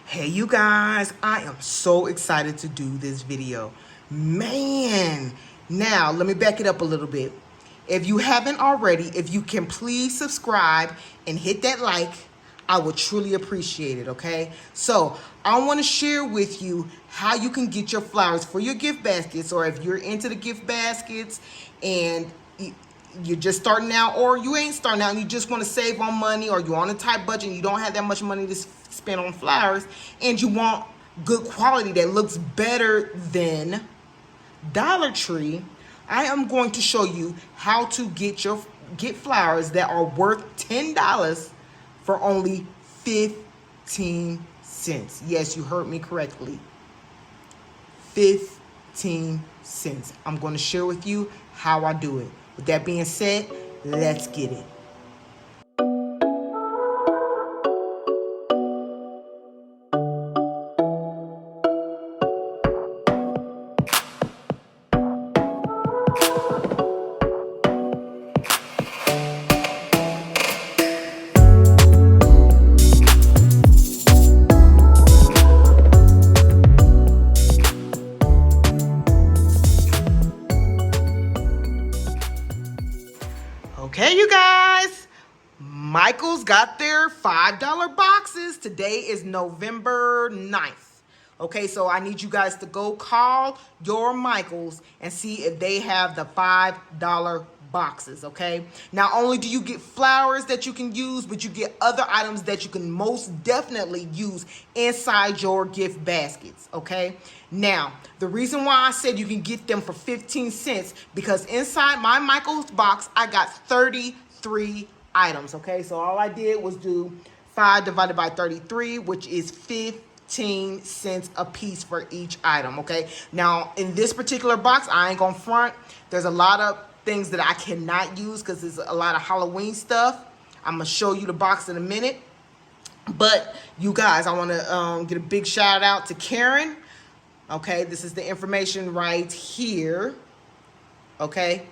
Hey you guys, I am so excited to do this video. Man, now let me back it up a little bit. If you haven't already, if you can please subscribe and hit that like, I would truly appreciate it, okay? So I want to share with you how you can get your flowers for your gift baskets, or if you're into the gift baskets and you're just starting out, or you ain't starting out and you just want to save on money, or you're on a tight budget and you don't have that much money to spend on flowers, and you want good quality that looks better than Dollar Tree, I am going to show you how to get flowers that are worth $10 for only 15 cents. Yes, you heard me correctly. 15 cents. I'm going to share with you how I do it. With that being said, let's get it. Okay, you guys, Michael's got their $5 boxes. Today is November 9th. Okay, so I need you guys to go call your Michaels and see if they have the $5 boxes, okay? Not only do you get flowers that you can use, but you get other items that you can most definitely use inside your gift baskets, okay? Now, the reason why I said you can get them for 15 cents, because inside my Michael's box, I got 33 items, okay? So all I did was do 5 divided by 33, which is 15 cents a piece for each item, okay? Now, in this particular box, I ain't gonna front. There's a lot of things that I cannot use because there's a lot of Halloween stuff. I'm gonna show you the box in a minute. But you guys, I want to get a big shout out to Karen. Okay, this is the information right here. Okay,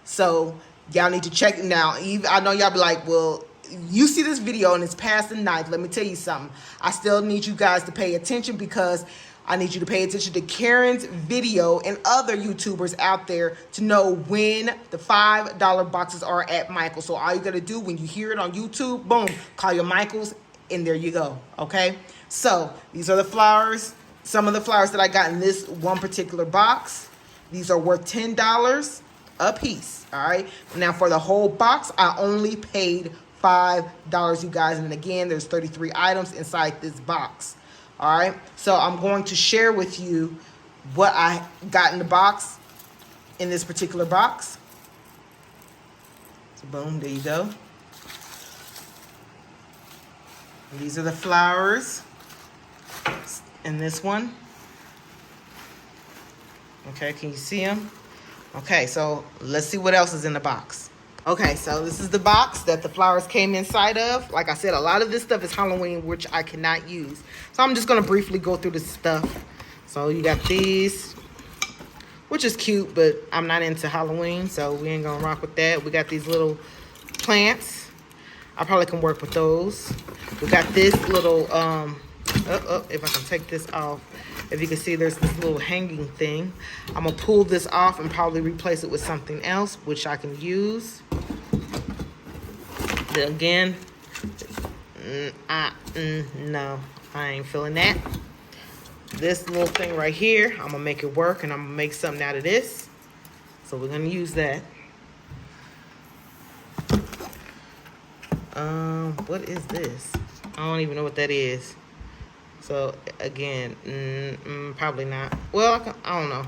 so y'all need to check it now. I know y'all be like, well, you see this video and it's past the 9th. Let me tell you something. I still need you guys to pay attention, because I need you to pay attention to Karen's video and other YouTubers out there to know when the $5 boxes are at Michael's. So all you got to do when you hear it on YouTube, boom, call your Michael's, and there you go, okay? So these are the flowers, some of the flowers that I got in this one particular box. These are worth $10 a piece, all right? Now for the whole box, I only paid $5, you guys. And again, there's 33 items inside this box. All right, so I'm going to share with you what I got in the box, in this particular box. So boom, there you go. And these are the flowers in this one. Okay, can you see them? Okay, so let's see what else is in the box. Okay, so this is the box that the flowers came inside of. Like I said, a lot of this stuff is Halloween, which I cannot use. So I'm just going to briefly go through this stuff. So you got these, which is cute, but I'm not into Halloween, so we ain't going to rock with that. We got these little plants. I probably can work with those. We got this little, if I can take this off. If you can see, there's this little hanging thing. I'm going to pull this off and probably replace it with something else, which I can use. Then again, no, I ain't feeling that. This little thing right here, I'm going to make it work, and I'm going to make something out of this. So we're going to use that. What is this? I don't even know what that is. So again, probably not. Well, I don't know.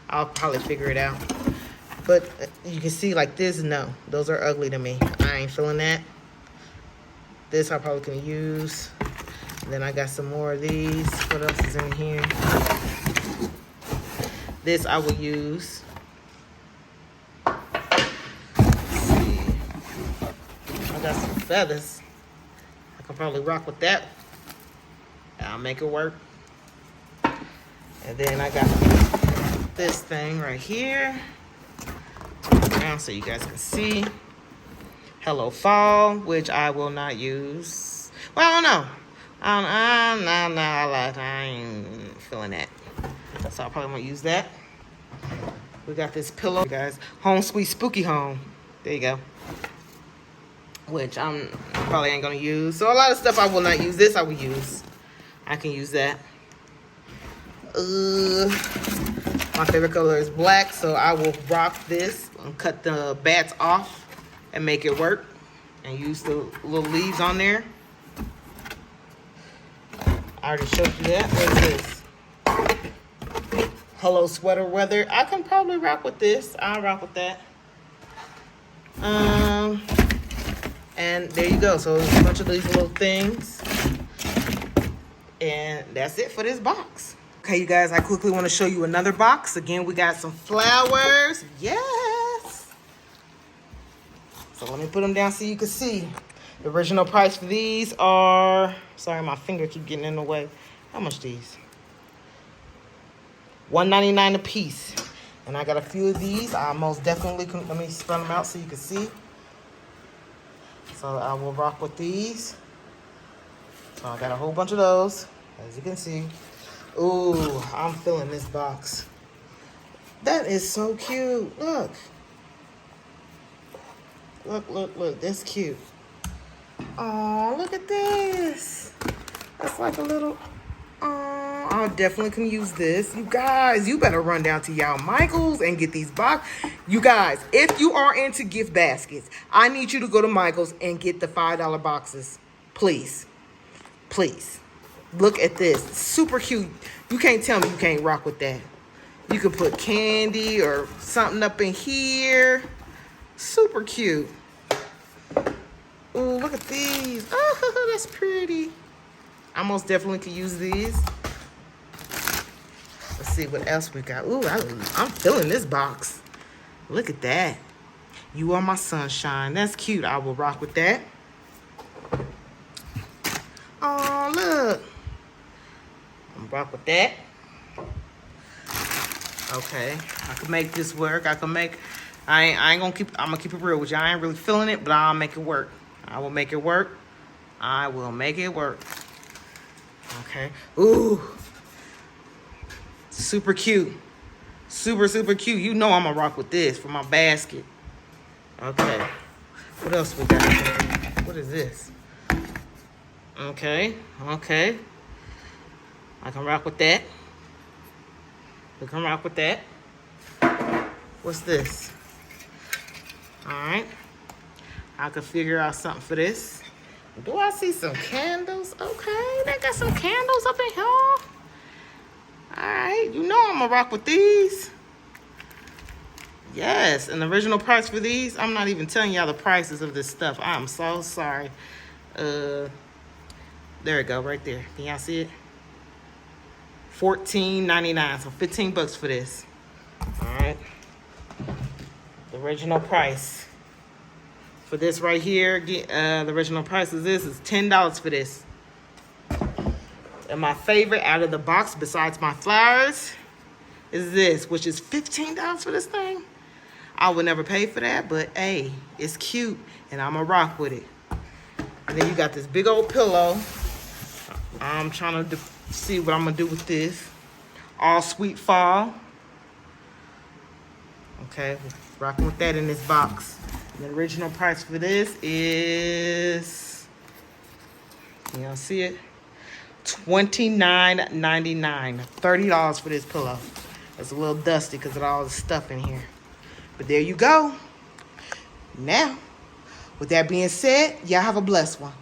I'll probably figure it out. But you can see, like this, no, those are ugly to me. I ain't feeling that. This I probably can use. Then I got some more of these. What else is in here? This I will use. Let's see. I got some feathers. I can probably rock with that. I'll make it work. And then I got this thing right here. Turn around so you guys can see. Hello Fall, which I will not use. Well, I don't know. I ain't feeling that. So I probably won't use that. We got this pillow, guys. Home Sweet Spooky Home. There you go. Which I'm probably ain't gonna use. So a lot of stuff I will not use. This I will use. I can use that. My favorite color is black, so I will rock this and cut the bats off and make it work. And use the little leaves on there. I already showed you that. What is this? Hello Sweater Weather. I can probably rock with this. I'll rock with that. And there you go. So there's a bunch of these little things. And that's it for this box. Okay, you guys, I quickly want to show you another box. Again, we got some flowers. Yes. So let me put them down so you can see. The original price for these are, sorry, my finger keep getting in the way. How much these? $1.99 a piece. And I got a few of these. I most definitely can, let me spread them out so you can see. So I will rock with these. So I got a whole bunch of those, as you can see. Ooh, I'm feeling this box. That is so cute. Look. Look. That's cute. Oh, look at this. That's like a little... Oh, I definitely can use this. You guys, you better run down to y'all Michael's and get these boxes. You guys, if you are into gift baskets, I need you to go to Michael's and get the $5 boxes. Please. Please. Look at this. Super cute. You can't tell me you can't rock with that. You can put candy or something up in here. Super cute. Ooh, look at these. Oh, that's pretty. I most definitely could use these. Let's see what else we got. Ooh, I'm feeling this box. Look at that. You are my sunshine. That's cute. I will rock with that. Oh, look. I'm rock with that. Okay, I can make this work. I ain't gonna keep. I'm gonna keep it real with you. I ain't really feeling it, but I'll make it work. I will make it work. I will make it work. Okay. Ooh. Super cute. Super cute. You know I'm gonna rock with this for my basket. Okay. What else we got? What is this? Okay. I can rock with that. We can rock with that. What's this? Alright. I could figure out something for this. Do I see some candles? Okay, they got some candles up in here. Alright, you know I'm gonna rock with these. Yes, an original price for these. I'm not even telling y'all the prices of this stuff. I'm so sorry. There we go, right there. Can y'all see it? $14.99, so 15 bucks for this. Alright. The original price for this right here, the original price of this is $10 for this. And my favorite out of the box, besides my flowers, is this, which is $15 for this thing. I would never pay for that, but hey, it's cute, and I'm gonna rock with it. And then you got this big old pillow. I'm trying to see what I'm gonna do with this. All Sweet Fall. Okay, rocking with that in this box. The original price for this is, can y'all see it? $29.99. $30 for this pillow. It's a little dusty because of all the stuff in here. But there you go. Now, with that being said, y'all have a blessed one.